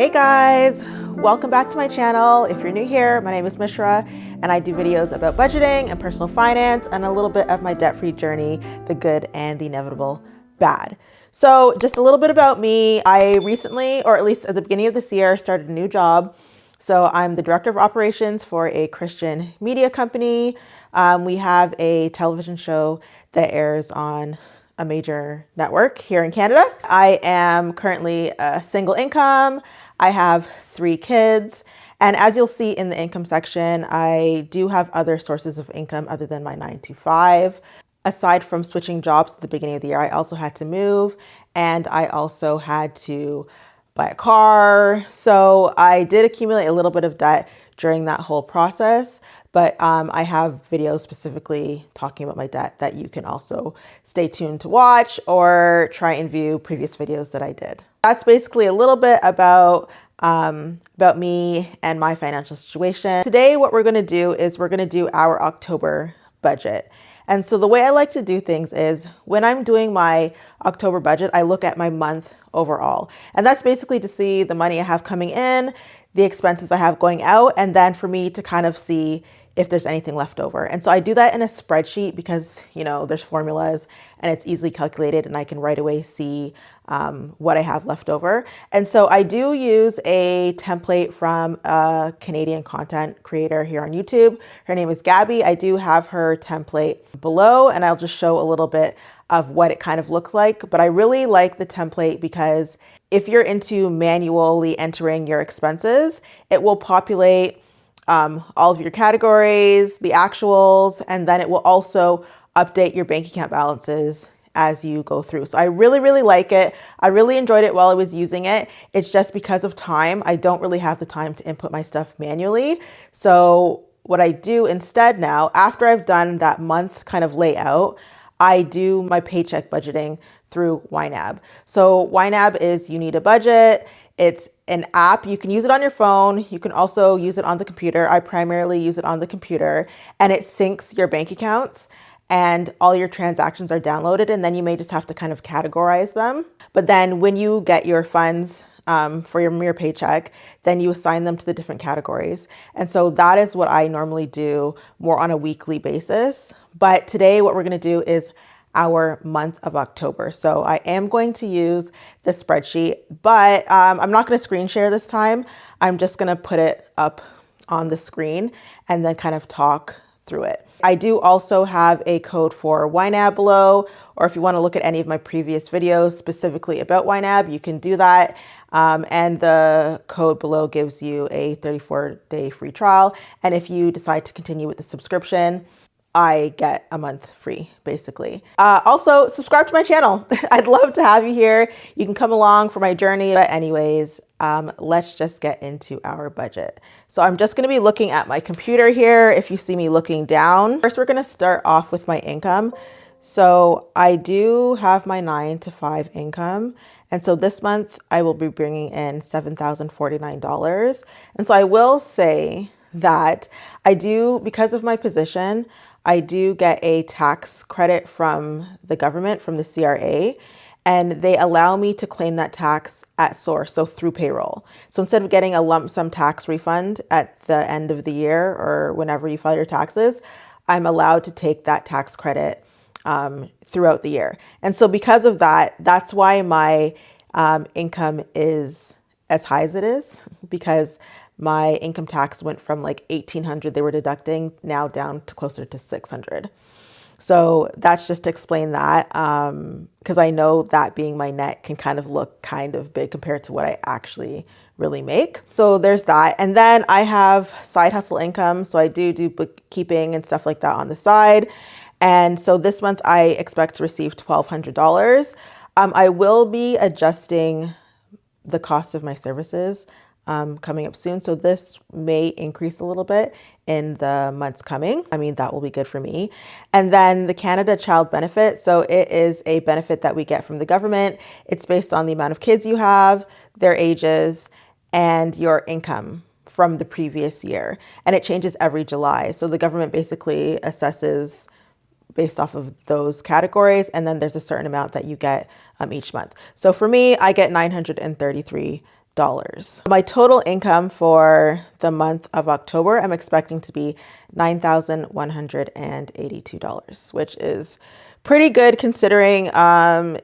Hey guys, welcome back to my channel. If you're new here, my name is Mishra and I do videos about budgeting and personal finance and a little bit of my debt-free journey, the good and the inevitable bad. So just a little bit about me. I recently, or at least at the beginning of this year, started a new job. So I'm the director of operations for a Christian media company. We have a television show that airs on a major network here in Canada. I am currently a single income. I have 3 kids. And as you'll see in the income section, I do have other sources of income other than my 9 to 5. Aside from switching jobs at the beginning of the year, I also had to move and I also had to buy a car. So I did accumulate a little bit of debt during that whole process, but I have videos specifically talking about my debt that you can also stay tuned to watch or try and view previous videos that I did. That's basically a little bit about me and my financial situation. Today, what we're gonna do is we're gonna do our October budget. And so the way I like to do things is when I'm doing my October budget, I look at my month overall. And that's basically to see the money I have coming in, the expenses I have going out, and then for me to kind of see if there's anything left over. And so I do that in a spreadsheet because, you know, there's formulas and it's easily calculated and I can right away see what I have left over. And so I do use a template from a Canadian content creator here on YouTube. Her name is Gabby. I do have her template below and I'll just show a little bit of what it kind of looks like. But I really like the template because if you're into manually entering your expenses, it will populate all of your categories, the actuals, and then it will also update your bank account balances as you go through. So I really, really like it. I really enjoyed it while I was using it. It's just because of time, I don't really have the time to input my stuff manually. So what I do instead now, after I've done that month kind of layout, I do my paycheck budgeting through YNAB. So YNAB is You Need a Budget. It's an app. You can use it on your phone. You can also use it on the computer. I primarily use it on the computer, and it syncs your bank accounts and all your transactions are downloaded, and then you may just have to kind of categorize them. But then when you get your funds for your paycheck, then you assign them to the different categories. And so that is what I normally do more on a weekly basis. But today what we're going to do is our month of October. So I am going to use the spreadsheet, but I'm not going to screen share this time. I'm just going to put it up on the screen and then kind of talk through it. I do also have a code for YNAB below, or if you want to look at any of my previous videos specifically about YNAB, you can do that. And the code below gives you a 34-day free trial. And if you decide to continue with the subscription, I get a month free, basically. Also, subscribe to my channel. I'd love to have you here. You can come along for my journey. But anyways, let's just get into our budget. So I'm just gonna be looking at my computer here. If you see me looking down, first we're gonna start off with my income. So I do have my 9 to 5 income. And so this month I will be bringing in $7,049. And so I will say that I do, because of my position, I do get a tax credit from the government, from the CRA, and they allow me to claim that tax at source, so through payroll. So instead of getting a lump sum tax refund at the end of the year or whenever you file your taxes, I'm allowed to take that tax credit throughout the year. And so because of that, that's why my income is as high as it is, because my income tax went from like $1,800 they were deducting now down to closer to $600. So that's just to explain that, because I know that being my net can kind of look kind of big compared to what I actually really make. So there's that. And then I have side hustle income. So I do bookkeeping and stuff like that on the side. And so this month I expect to receive $1,200. I will be adjusting the cost of my services coming up soon. So this may increase a little bit in the months coming. I mean, that will be good for me. And then the Canada Child Benefit. So it is a benefit that we get from the government. It's based on the amount of kids you have, their ages, and your income from the previous year. And it changes every July. So the government basically assesses based off of those categories. And then there's a certain amount that you get each month. So for me, I get $933 My total income for the month of October, I'm expecting to be $9,182, which is pretty good considering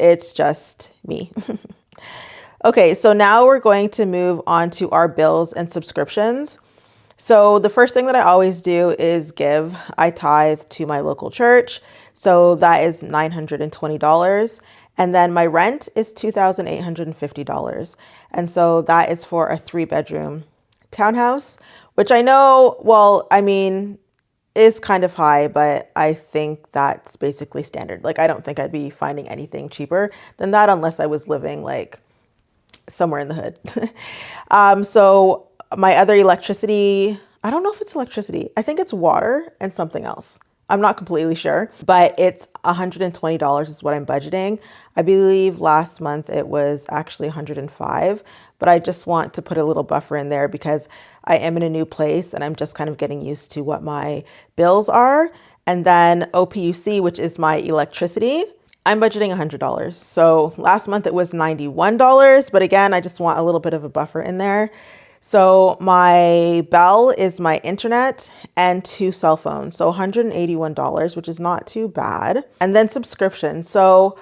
it's just me. Okay, so now we're going to move on to our bills and subscriptions. So the first thing that I always do is give. I tithe to my local church. So that is $920. And then my rent is $2,850. And so that is for a 3-bedroom townhouse, which I know, well, I mean, is kind of high, but I think that's basically standard. Like, I don't think I'd be finding anything cheaper than that unless I was living like somewhere in the hood. So my other electricity, I don't know if it's electricity. I think it's water and something else. I'm not completely sure, but it's $120 is what I'm budgeting. I believe last month it was actually $105, but I just want to put a little buffer in there because I am in a new place and I'm just kind of getting used to what my bills are. And then OPUC, which is my electricity, I'm budgeting $100. So last month it was $91, but again, I just want a little bit of a buffer in there. So my bill is my internet and 2 cell phones. So $181, which is not too bad. And then subscriptions. So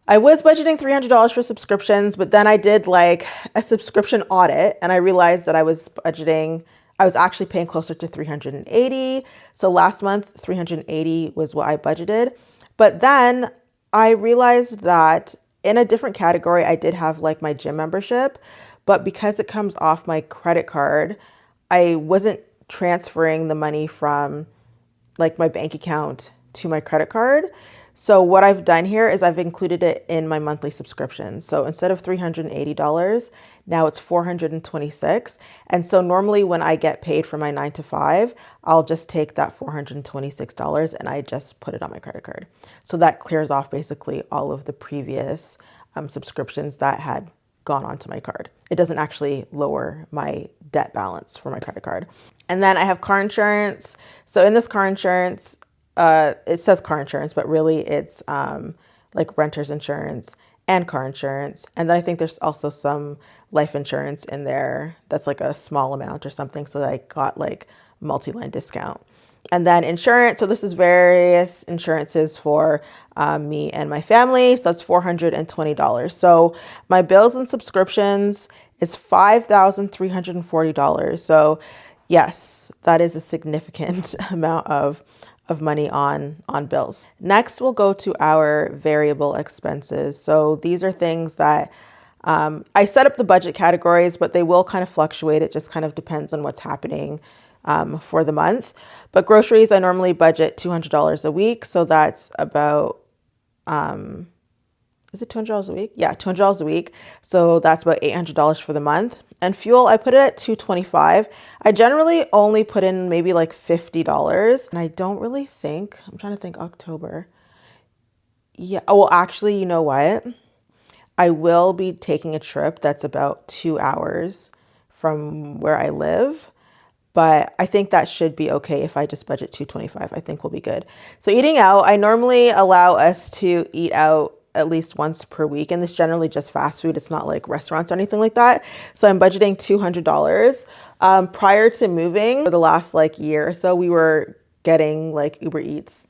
I was budgeting $300 for subscriptions, but then I did like a subscription audit and I realized that I was actually paying closer to $380. So last month, $380 was what I budgeted. But then I realized that in a different category, I did have like my gym membership, but because it comes off my credit card, I wasn't transferring the money from like my bank account to my credit card. So what I've done here is I've included it in my monthly subscription. So instead of $380, now it's $426. And so normally when I get paid for my 9 to 5, I'll just take that $426 and I just put it on my credit card. So that clears off basically all of the previous subscriptions that had gone onto my card. It doesn't actually lower my debt balance for my credit card. And then I have car insurance. So in this car insurance, it says car insurance, but really it's like renter's insurance and car insurance. And then I think there's also some life insurance in there that's like a small amount or something. So that I got like multi-line discount. And then insurance. So this is various insurances for me and my family. So it's $420. So my bills and subscriptions is $5,340. So yes, that is a significant amount of money on bills. Next, we'll go to our variable expenses. So these are things that I set up the budget categories, but they will kind of fluctuate. It just kind of depends on what's happening for the month. But groceries, I normally budget $200 a week. So that's about, is it $200 a week? Yeah, $200 a week. So that's about $800 for the month. And fuel, I put it at $225. I generally only put in maybe like $50. And I don't really think, I'm trying to think October. Yeah, oh, well, actually, you know what? I will be taking a trip that's about 2 hours from where I live. But I think that should be okay if I just budget $225. I think we'll be good. So eating out, I normally allow us to eat out at least once per week. And this generally just fast food. It's not like restaurants or anything like that. So I'm budgeting $200. Prior to moving, for the last like year or so, we were getting like Uber Eats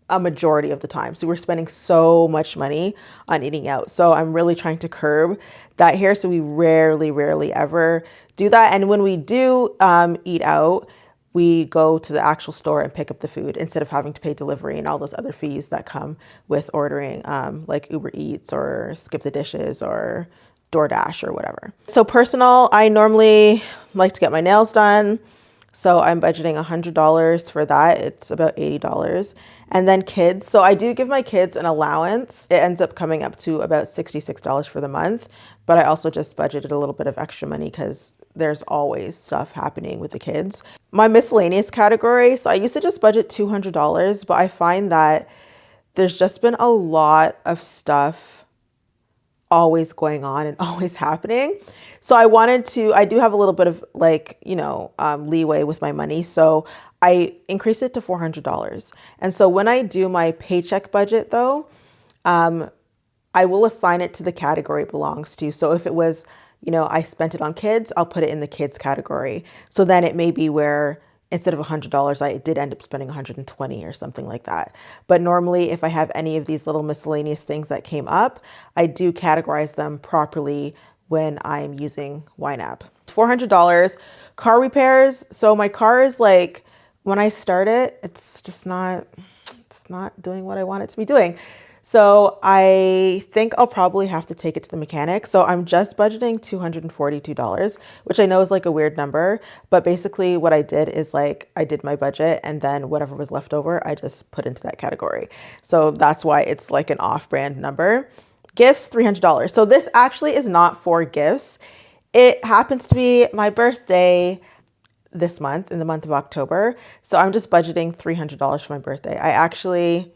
a majority of the time. So we're spending so much money on eating out. So I'm really trying to curb that here. So we rarely ever do that. And when we do eat out, we go to the actual store and pick up the food instead of having to pay delivery and all those other fees that come with ordering like Uber Eats or Skip the Dishes or DoorDash or whatever. So personal, I normally like to get my nails done. So I'm budgeting $100 for that. It's about $80. And then kids. So I do give my kids an allowance. It ends up coming up to about $66 for the month. But I also just budgeted a little bit of extra money because there's always stuff happening with the kids. My miscellaneous category. So I used to just budget $200, but I find that there's just been a lot of stuff always going on and always happening. So I do have a little bit of like, leeway with my money. So I increased it to $400. And so when I do my paycheck budget though, I will assign it to the category it belongs to. So if it was, I spent it on kids, I'll put it in the kids category. So then it may be where instead of $100, I did end up spending 120 or something like that. But normally if I have any of these little miscellaneous things that came up, I do categorize them properly when I'm using YNAB. $400, car repairs. So my car is like, when I start it, it's not doing what I want it to be doing. So I think I'll probably have to take it to the mechanic. So I'm just budgeting $242, which I know is like a weird number, but basically what I did is like, I did my budget and then whatever was left over, I just put into that category. So that's why it's like an off-brand number. Gifts, $300. So this actually is not for gifts. It happens to be my birthday this month, in the month of October. So I'm just budgeting $300 for my birthday. I actually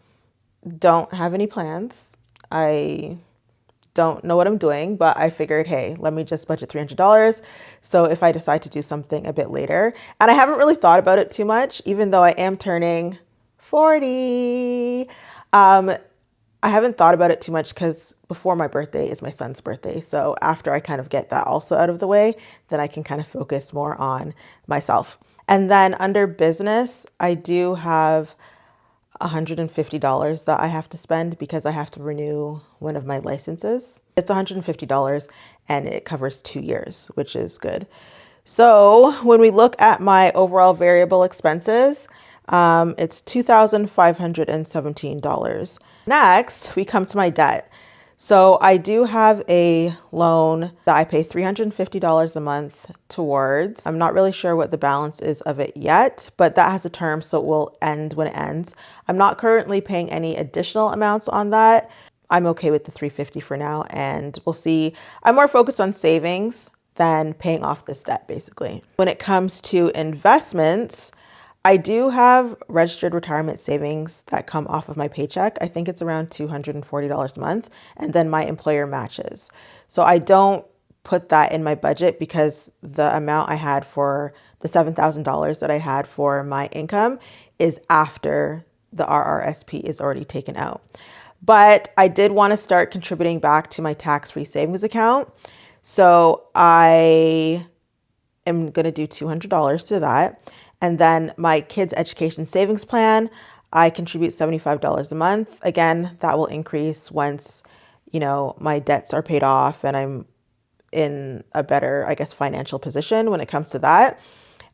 don't have any plans. I don't know what I'm doing, but I figured, hey, let me just budget $300. So if I decide to do something a bit later, and I haven't really thought about it too much, even though I am turning 40. I haven't thought about it too much because before my birthday is my son's birthday. So after I kind of get that also out of the way, then I can kind of focus more on myself. And then under business, I do have $150 that I have to spend because I have to renew one of my licenses. It's $150 and it covers 2 years, which is good. So when we look at my overall variable expenses, it's $2,517. Next, we come to my debt. So I do have a loan that I pay $350 a month towards. I'm not really sure what the balance is of it yet, but that has a term, so it will end when it ends. I'm not currently paying any additional amounts on that. I'm okay with the $350 for now, and we'll see. I'm more focused on savings than paying off this debt, basically. When it comes to investments, I do have registered retirement savings that come off of my paycheck. I think it's around $240 a month, and then my employer matches. So I don't put that in my budget because the amount I had for the $7,000 that I had for my income is after the RRSP is already taken out. But I did want to start contributing back to my tax-free savings account. So I am going to do $200 to that. And then my kids' education savings plan, I contribute $75 a month. Again, that will increase once, my debts are paid off and I'm in a better, financial position when it comes to that.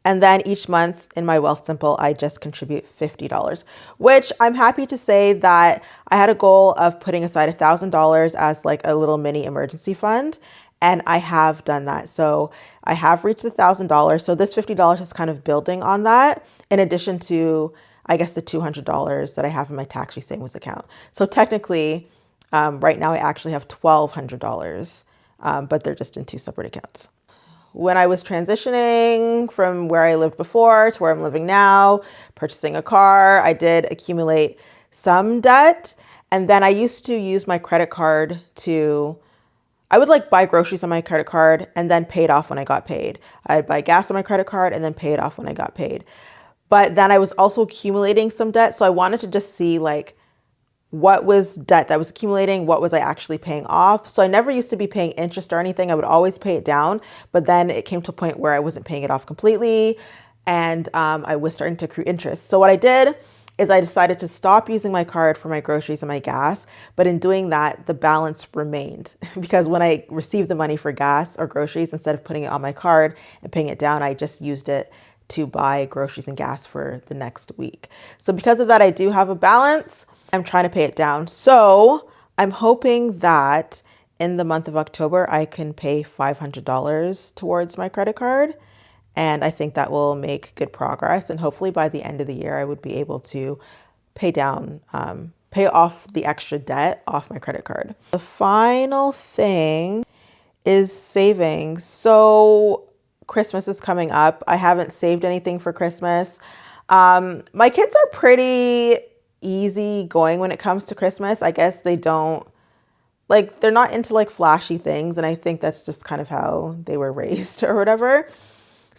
And then each month in my Wealthsimple, I just contribute $50, which I'm happy to say that I had a goal of putting aside $1,000 as like a little mini emergency fund. And I have done that. So I have reached $1,000. So this $50 is kind of building on that, in addition to, the $200 that I have in my tax-free savings account. So technically, right now I actually have $1,200, but they're just in 2 separate accounts. When I was transitioning from where I lived before to where I'm living now, purchasing a car, I did accumulate some debt. And then I used to use my credit card I would buy groceries on my credit card and then pay it off when I got paid. I'd buy gas on my credit card and then pay it off when I got paid. But then I was also accumulating some debt. So I wanted to just see what was debt that was accumulating, what was I actually paying off. So I never used to be paying interest or anything. I would always pay it down. But then it came to a point where I wasn't paying it off completely and I was starting to accrue interest. So what I did is I decided to stop using my card for my groceries and my gas. But in doing that, the balance remained because when I received the money for gas or groceries, instead of putting it on my card and paying it down, I just used it to buy groceries and gas for the next week. So because of that, I do have a balance. I'm trying to pay it down. So I'm hoping that in the month of October, I can pay $500 towards my credit card. And I think that will make good progress. And hopefully by the end of the year, I would be able to pay off the extra debt off my credit card. The final thing is savings. So Christmas is coming up. I haven't saved anything for Christmas. My kids are pretty easy going when it comes to Christmas. I guess they don't, they're not into flashy things. And I think that's just kind of how they were raised or whatever.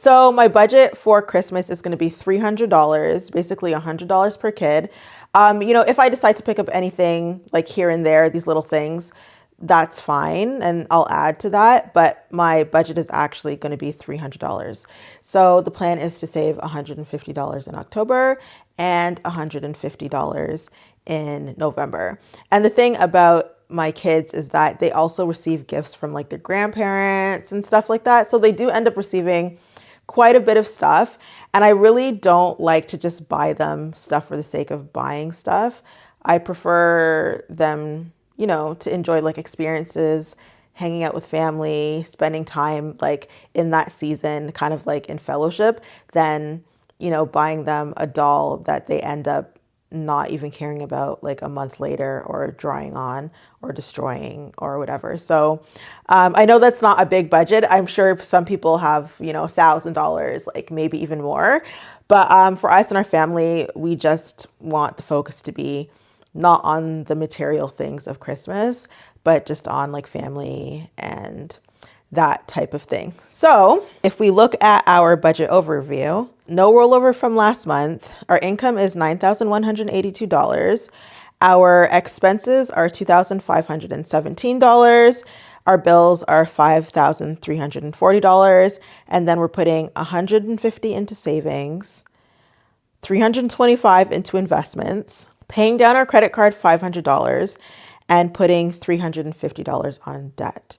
So my budget for Christmas is going to be $300, basically $100 per kid. You know, if I decide to pick up anything like here and there, these little things, that's fine. And I'll add to that. But my budget is actually going to be $300. So the plan is to save $150 in October and $150 in November. And the thing about my kids is that they also receive gifts from like their grandparents and stuff like that. So they do end up receiving quite a bit of stuff. And I really don't like to just buy them stuff for the sake of buying stuff. I prefer them, you know, to enjoy like experiences, hanging out with family, spending time like in that season, kind of like in fellowship, than, you know, buying them a doll that they end up not even caring about like a month later, or drawing on or destroying or whatever. So I know that's not a big budget. I'm sure some people have, you know, $1,000, like maybe even more. But for us and our family, we just want the focus to be not on the material things of Christmas, but just on like family and that type of thing. So if we look at our budget overview, no rollover from last month, our income is $9,182. Our expenses are $2,517. Our bills are $5,340. And then we're putting $150 into savings, $325 into investments, paying down our credit card $500, and putting $350 on debt.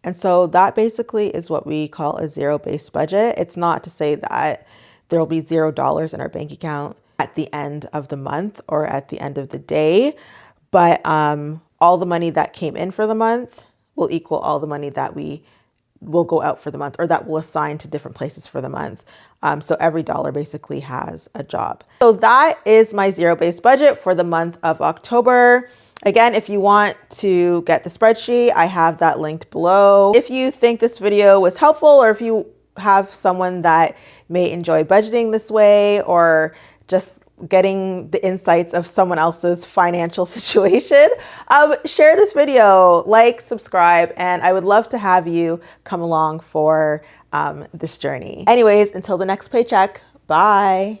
And so that basically is what we call a zero-based budget. It's not to say that there will be $0 in our bank account at the end of the month or at the end of the day, but all the money that came in for the month will equal all the money that we will go out for the month, or that will assign to different places for the month. So every dollar basically has a job. So that is my zero-based budget for the month of October. Again, if you want to get the spreadsheet, I have that linked below. If you think this video was helpful, or if you have someone that may enjoy budgeting this way, or just getting the insights of someone else's financial situation, share this video, like, subscribe, and I would love to have you come along for this journey. Anyways, until the next paycheck, bye.